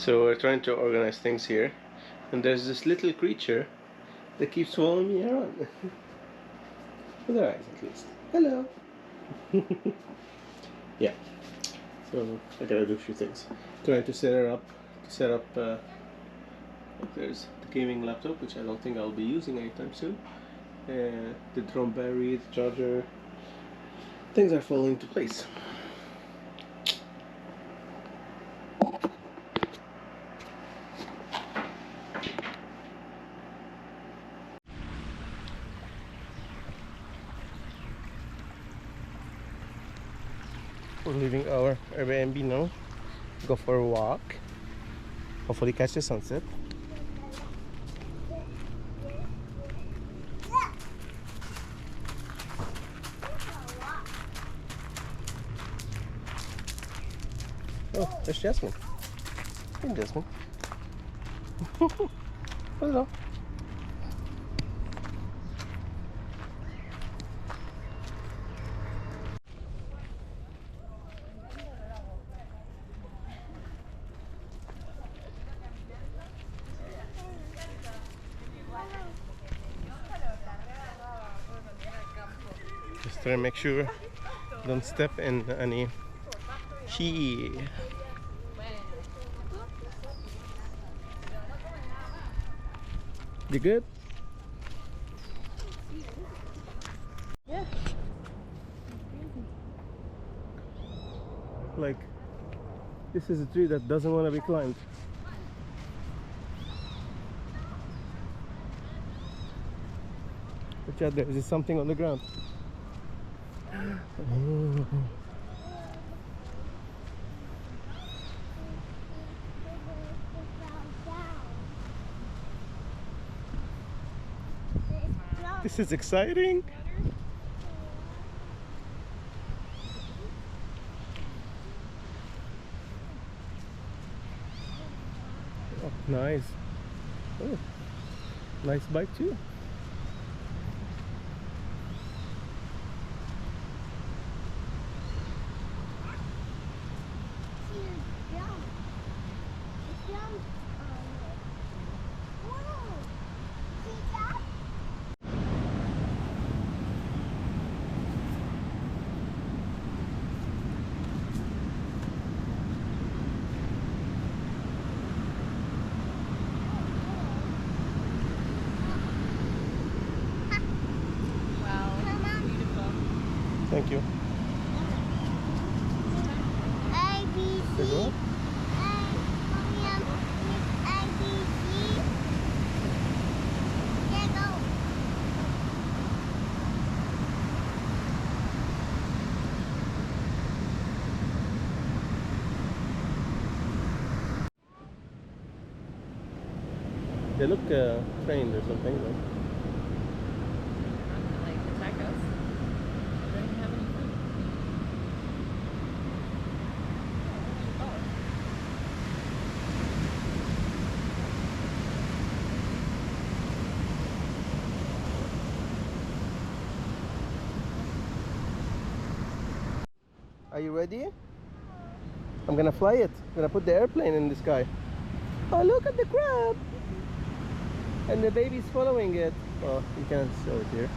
So we're trying to organize things here, and there's this little creature that keeps following me around. With her eyes, at least. Hello. Yeah. So I gotta do a few things. Trying to set her up. There's the gaming laptop, which I don't think I'll be using anytime soon. The drum battery, the charger. Things are falling into place. We're leaving our Airbnb now. Go for a walk. Hopefully catch the sunset. Oh, there's Jasmine. Hey, Jasmine. Hello. Just try to make sure don't step in any she. You good? Yeah. Like, this is a tree that doesn't want to be climbed. Watch out, there is something on the ground. Oh. This is exciting. Oh, nice. Oh, nice bike too. Thank you. There's what? They look trained or something, right? Like attack us. We don't even have any food. Are you ready? I'm gonna fly it. I'm gonna put the airplane in the sky. Oh, look at the crab! And the baby's following it. Oh, you can't show it here.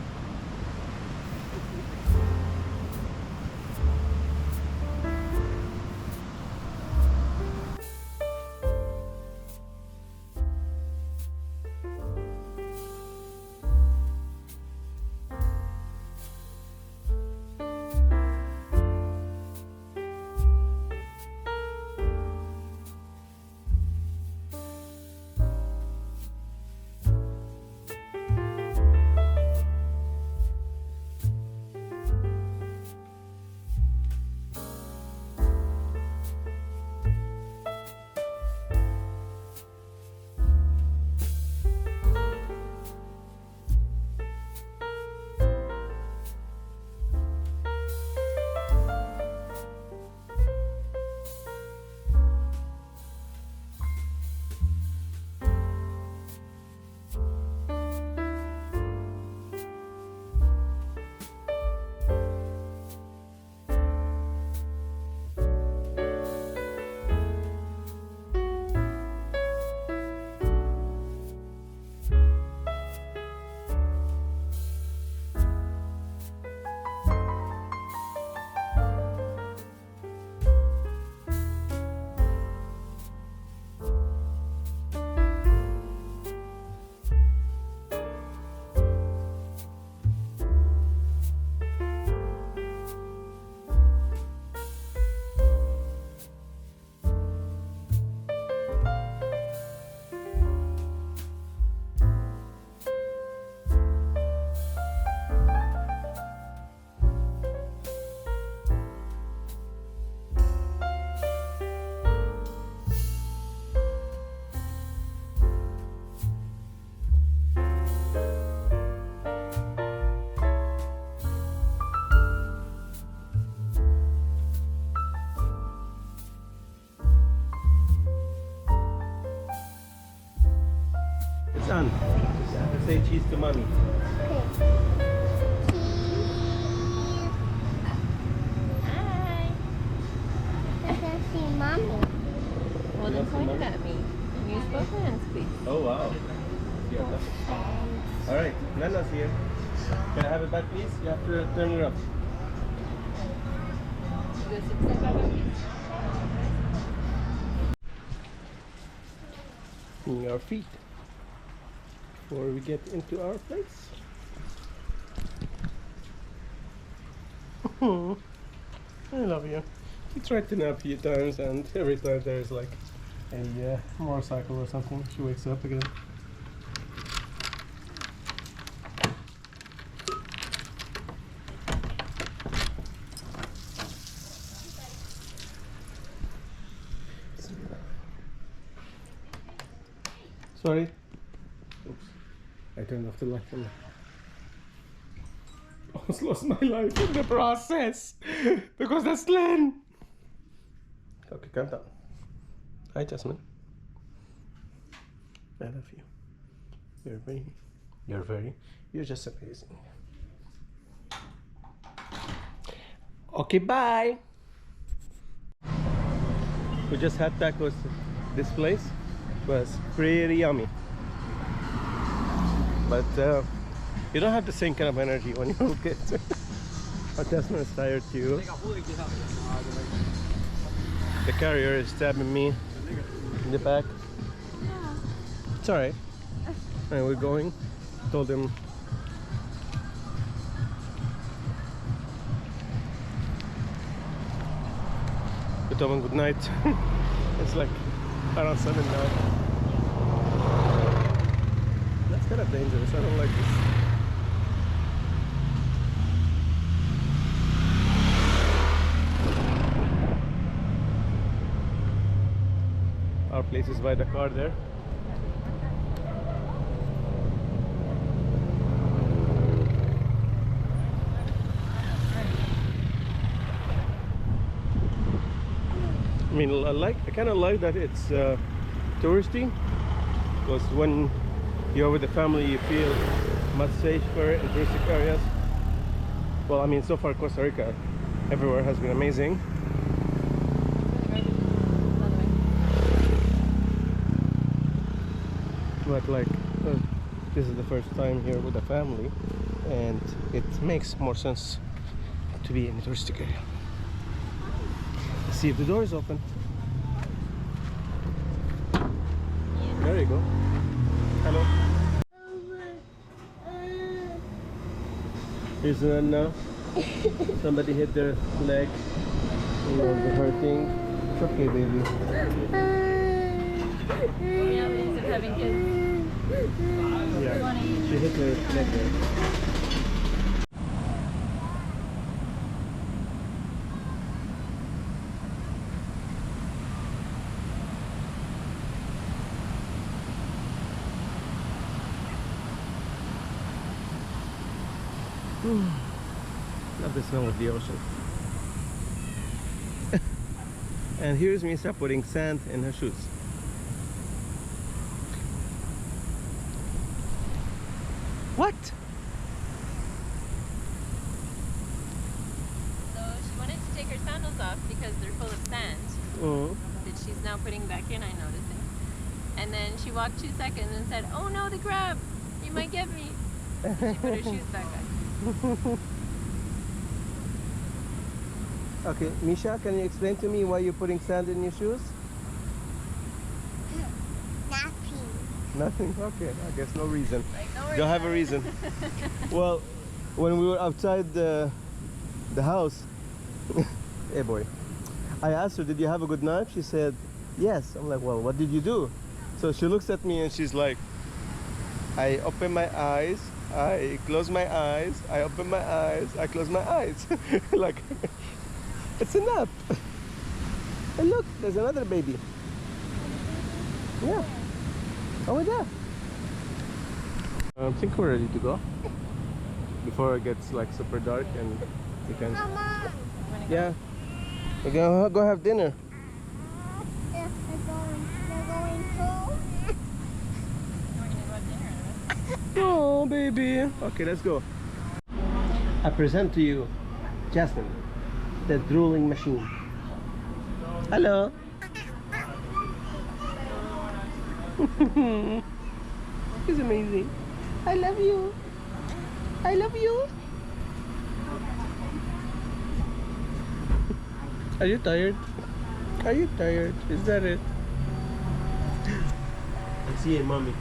say cheese to mommy. Okay. Hi. I can see mommy. Well, then point it at me. And use both hands, please. Oh wow. Alright, Nana's here. Can I have it back please? You have to turn it up. Go sit back up, please. Cleaning our feet before we get into our place. I love you. He tried to nap a few times, and every time there's like a motorcycle or something, she wakes up again. Sorry. Oops. I turned off the light. Almost lost my life in the process because that's Len. Okay, calm down. Hi, Jasmine. I love you. You're just amazing. Okay, bye. We just had tacos. This place was pretty yummy, but you don't have the same kind of energy when you cook it. But Jasmine is tired too. The carrier is stabbing me in the back. It's alright. And we're going. Told him we told him good night. It's like around 7 now. That's kind of dangerous. I don't like this. Our place is by the car there. I mean, I kind of like that it's touristy, because when you're with the family you feel much safer in touristic areas. Well, I mean, so far Costa Rica, everywhere has been amazing. But like, this is the first time here with the family, and it makes more sense to be in a touristic area. Let's see if the door is open. There you go. Hello. Here's one now. Somebody hit their leg. They're hurting. It's okay, baby. Realities of having kids. Yeah, she hit her leg there. Love the smell of the ocean. And here's Misa putting sand in her shoes. What? So she wanted to take her sandals off because they're full of sand. Oh. That she's now putting back in, I noticed it. And then she walked 2 seconds and said, "Oh no, the crab! You might get me." So she put her shoes back on. Okay, Misha, can you explain to me why you're putting sand in your shoes? Nothing? Okay, I guess no reason. Like, Don't have a reason. Well, when we were outside the house, hey boy, I asked her, did you have a good night? She said, yes. I'm like, well, what did you do? So she looks at me and she's like, I open my eyes, I close my eyes, I open my eyes, I close my eyes. Like, it's a nap. And look, there's another baby. Yeah. Over there. I think we're ready to go before it gets like super dark and we can. Mama. Yeah. We're gonna go have dinner. Yeah, we're going to. We're gonna go have dinner. Oh, baby. Okay, let's go. I present to you Jasmine, the drooling machine. Hello. He's amazing. I love you. I love you. Are you tired? Are you tired? Is that it? I see a mommy.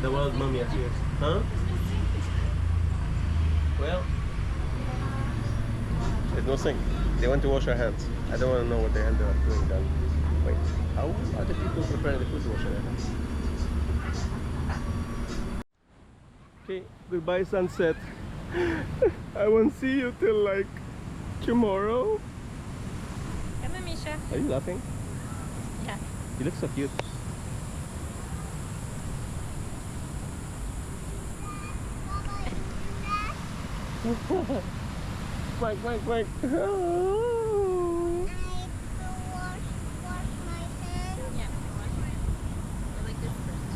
The wild mommy appears. Huh? Well, there's no sink. They want to wash our hands. I don't want to know what they ended up doing then. Wait, how are the people preparing the food to wash their hands? Okay, goodbye sunset. I won't see you till like tomorrow. Come on, Misha. Are you laughing? Yeah. You look so cute. Quack, quack, quack. Oh. I wash my hands. Yeah. I like this first.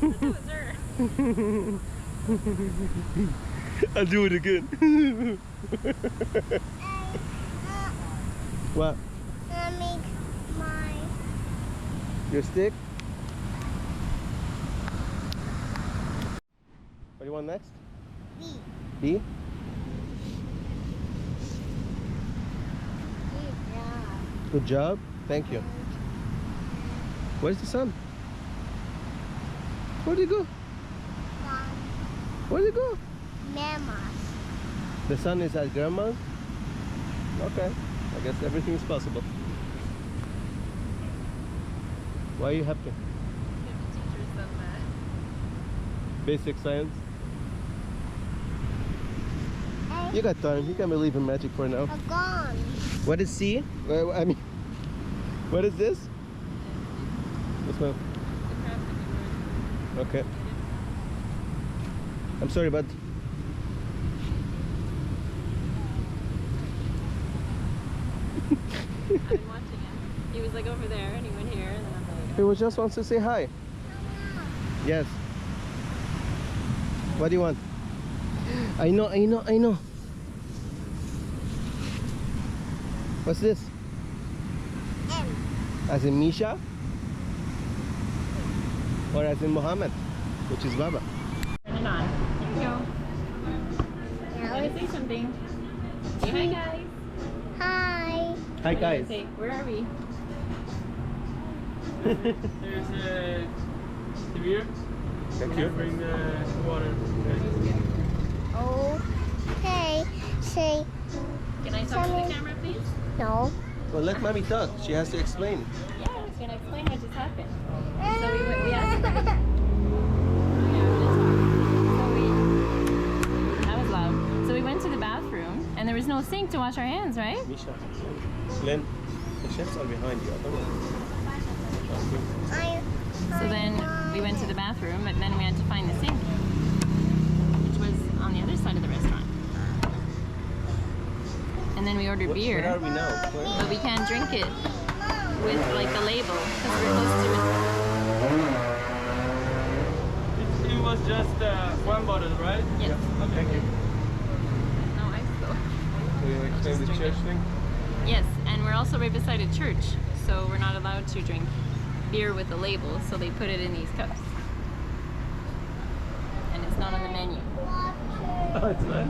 That was her. I'll do it again. What? I make my Your stick? What do you want next? feet. B? Good job. Thank you. Where's the sun? Where'd he go? Where'd he go? Mamas. The sun is at grandma's? Okay. I guess everything is possible. Why are you happy? Teachers done that. Basic science? You got time. You can believe in magic for now. Are gone. What is C? I mean, what is this? This one. Okay. I'm sorry, bud. I've been watching him. He was like over there and he went here and then I'm like, He was just wants to say hi. Yes. What do you want? I know. What's this? M. As in Misha? Or as in Muhammad, which is Baba? turn it on. Here you go. Now Gotta it's say something. Say hi, guys. hi. Hi guys. Say, where are we? There's a beer. Thank you. Bring the water. Okay. Say Can I talk to the camera, please? no. Well, let mommy talk. She has to explain. Yeah, I was gonna explain what just happened. So we asked. That was loud. So we went to the bathroom and there was no sink to wash our hands, right? Misha. Glenn, the chefs are behind you. I don't know. So then we went to the bathroom, but then we had to find the sink, which was on the other side of the restaurant. And then we ordered beer. Where are we now? But we can't drink it with like the label because we're close to It was just one bottle, right? it. Yes. Okay. Thank you. No ice though. Will you explain the church thing? Yes, and we're also right beside a church, so we're not allowed to drink beer with the label, so they put it in these cups. And it's not on the menu. Oh, it's not.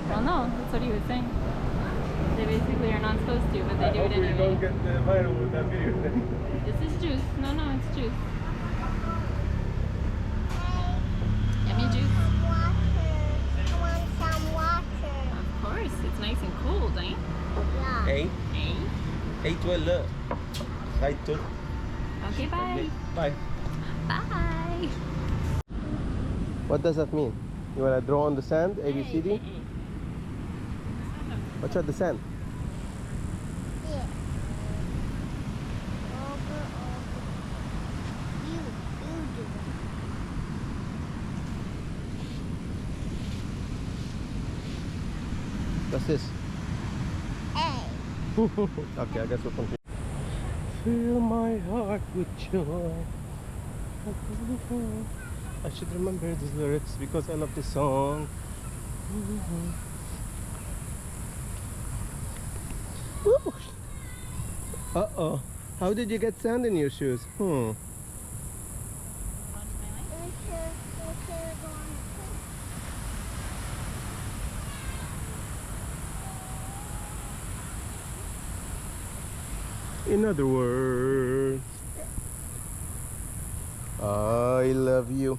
Well, no, that's what he was saying. They basically are not supposed to, but they I do hope it we anyway. don't get viral with that video. This is juice. No, it's juice. Yummy juice. Water. I want some water. Of course, it's nice and cold, eh? Yeah. Hey, Eh? hey, twelve. Right, too. Okay, bye. Bye. Bye. What does that mean? You wanna draw on the sand, A, B, C, D? Watch out the sand. Yeah. Over. You do it. What's this? A. Okay, I guess we'll continue. fill my heart with joy. I should remember these lyrics because I love this song. Woo! Uh-oh. How did you get sand in your shoes? We should go on In other words, I love you.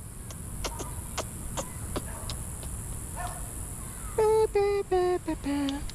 Ba, ba, ba, ba, ba.